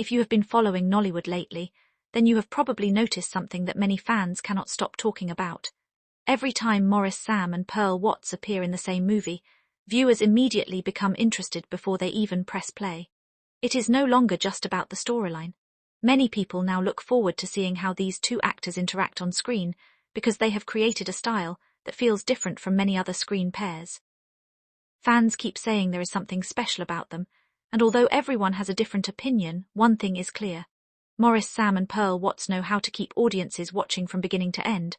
If you have been following Nollywood lately, then you have probably noticed something that many fans cannot stop talking about. Every time Maurice, Sam and Pearl Watts appear in the same movie, viewers immediately become interested before they even press play. It is no longer just about the storyline. Many people now look forward to seeing how these two actors interact on screen because they have created a style that feels different from many other screen pairs. Fans keep saying there is something special about them, and although everyone has a different opinion, one thing is clear. Maurice, Sam and Pearl Watts know how to keep audiences watching from beginning to end.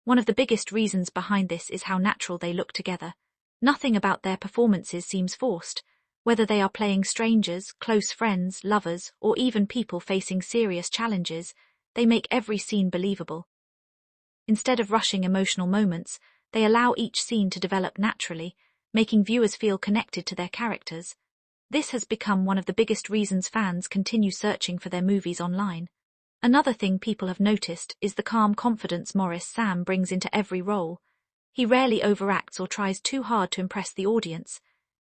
One of the biggest reasons behind this is how natural they look together. Nothing about their performances seems forced. Whether they are playing strangers, close friends, lovers, or even people facing serious challenges, they make every scene believable. Instead of rushing emotional moments, they allow each scene to develop naturally, making viewers feel connected to their characters. This has become one of the biggest reasons fans continue searching for their movies online. Another thing people have noticed is the calm confidence Maurice Sam brings into every role. He rarely overacts or tries too hard to impress the audience.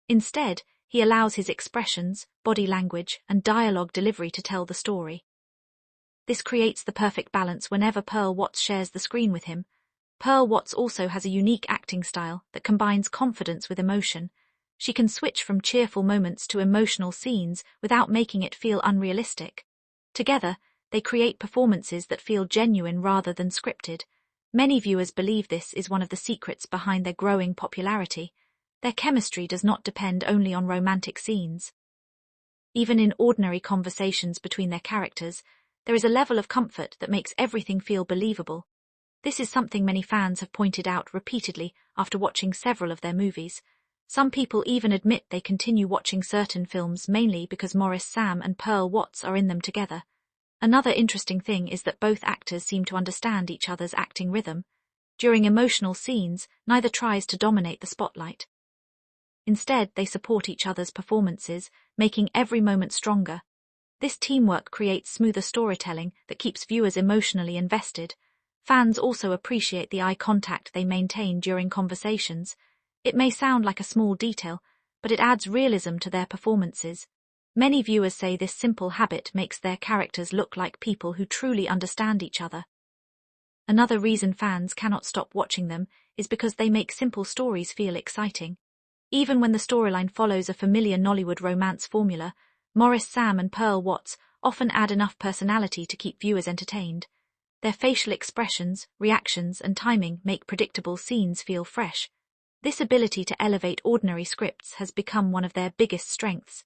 Instead, he allows his expressions, body language, and dialogue delivery to tell the story. This creates the perfect balance whenever Pearl Watts shares the screen with him. Pearl Watts also has a unique acting style that combines confidence with emotion. She can switch from cheerful moments to emotional scenes without making it feel unrealistic. Together, they create performances that feel genuine rather than scripted. Many viewers believe this is one of the secrets behind their growing popularity. Their chemistry does not depend only on romantic scenes. Even in ordinary conversations between their characters, there is a level of comfort that makes everything feel believable. This is something many fans have pointed out repeatedly after watching several of their movies. Some people even admit they continue watching certain films mainly because Maurice Sam and Pearl Watts are in them together. Another interesting thing is that both actors seem to understand each other's acting rhythm. During emotional scenes, neither tries to dominate the spotlight. Instead, they support each other's performances, making every moment stronger. This teamwork creates smoother storytelling that keeps viewers emotionally invested. Fans also appreciate the eye contact they maintain during conversations. It may sound like a small detail, but it adds realism to their performances. Many viewers say this simple habit makes their characters look like people who truly understand each other. Another reason fans cannot stop watching them is because they make simple stories feel exciting. Even when the storyline follows a familiar Nollywood romance formula, Maurice Sam and Pearl Watts often add enough personality to keep viewers entertained. Their facial expressions, reactions, and timing make predictable scenes feel fresh. This ability to elevate ordinary scripts has become one of their biggest strengths.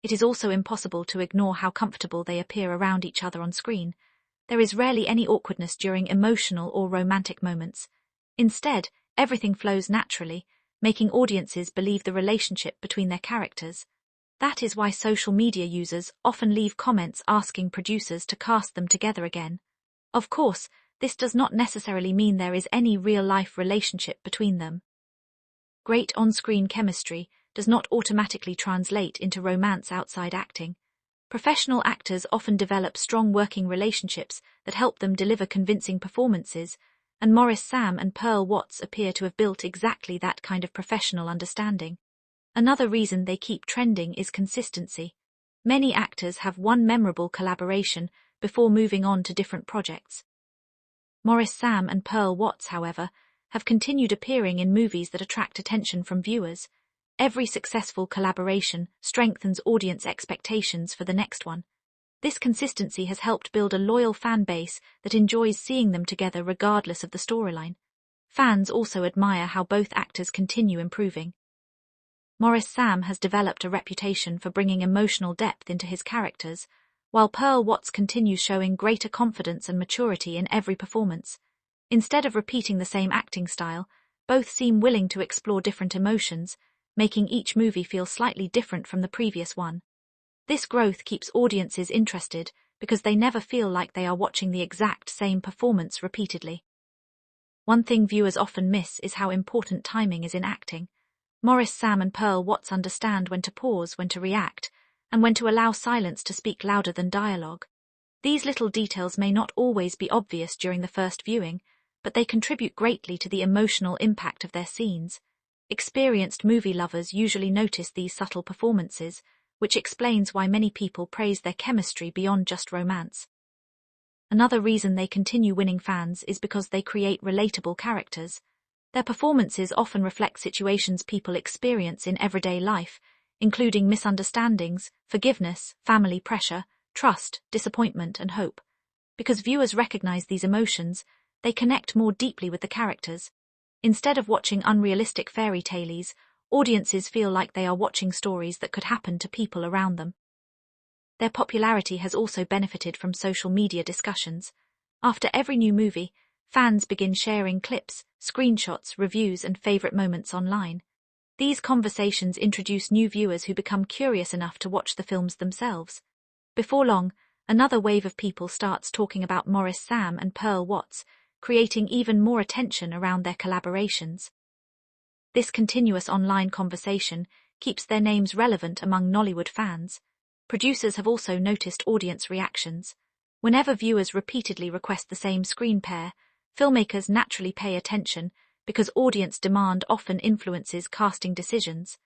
It is also impossible to ignore how comfortable they appear around each other on screen. There is rarely any awkwardness during emotional or romantic moments. Instead, everything flows naturally, making audiences believe the relationship between their characters. That is why social media users often leave comments asking producers to cast them together again. Of course, this does not necessarily mean there is any real-life relationship between them. Great on-screen chemistry does not automatically translate into romance outside acting. Professional actors often develop strong working relationships that help them deliver convincing performances, and Maurice Sam and Pearl Watts appear to have built exactly that kind of professional understanding. Another reason they keep trending is consistency. Many actors have one memorable collaboration before moving on to different projects. Maurice Sam and Pearl Watts, however, have continued appearing in movies that attract attention from viewers. Every successful collaboration strengthens audience expectations for the next one. This consistency has helped build a loyal fan base that enjoys seeing them together regardless of the storyline. Fans also admire how both actors continue improving. Maurice Sam has developed a reputation for bringing emotional depth into his characters, while Pearl Watts continues showing greater confidence and maturity in every performance. Instead of repeating the same acting style, both seem willing to explore different emotions, making each movie feel slightly different from the previous one. This growth keeps audiences interested because they never feel like they are watching the exact same performance repeatedly. One thing viewers often miss is how important timing is in acting. Maurice Sam and Pearl Watts understand when to pause, when to react, and when to allow silence to speak louder than dialogue. These little details may not always be obvious during the first viewing, but they contribute greatly to the emotional impact of their scenes. Experienced movie lovers usually notice these subtle performances, which explains why many people praise their chemistry beyond just romance. Another reason they continue winning fans is because they create relatable characters. Their performances often reflect situations people experience in everyday life, including misunderstandings, forgiveness, family pressure, trust, disappointment, and hope. Because viewers recognize these emotions, they connect more deeply with the characters. Instead of watching unrealistic fairy tales, audiences feel like they are watching stories that could happen to people around them. Their popularity has also benefited from social media discussions. After every new movie, fans begin sharing clips, screenshots, reviews, and favorite moments online. These conversations introduce new viewers who become curious enough to watch the films themselves. Before long, another wave of people starts talking about Maurice, Sam, and Pearl Watts, creating even more attention around their collaborations. This continuous online conversation keeps their names relevant among Nollywood fans. Producers have also noticed audience reactions. Whenever viewers repeatedly request the same screen pair, filmmakers naturally pay attention because audience demand often influences casting decisions.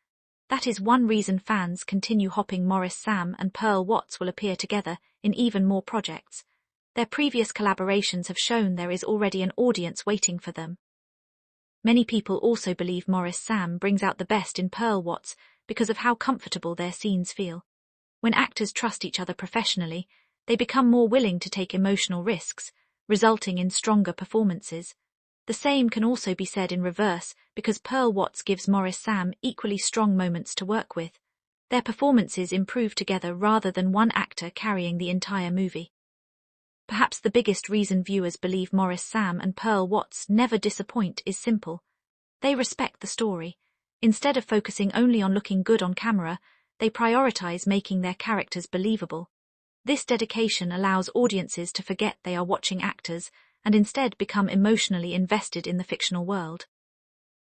That is one reason fans continue hoping Maurice, Sam, and Pearl Watts will appear together in even more projects. Their previous collaborations have shown there is already an audience waiting for them. Many people also believe Maurice, Sam brings out the best in Pearl Watts because of how comfortable their scenes feel. When actors trust each other professionally, they become more willing to take emotional risks, resulting in stronger performances. The same can also be said in reverse because Pearl Watts gives Maurice, Sam equally strong moments to work with. Their performances improve together rather than one actor carrying the entire movie. Perhaps the biggest reason viewers believe Maurice, Sam, and Pearl Watts never disappoint is simple. They respect the story. Instead of focusing only on looking good on camera, they prioritize making their characters believable. This dedication allows audiences to forget they are watching actors and instead become emotionally invested in the fictional world.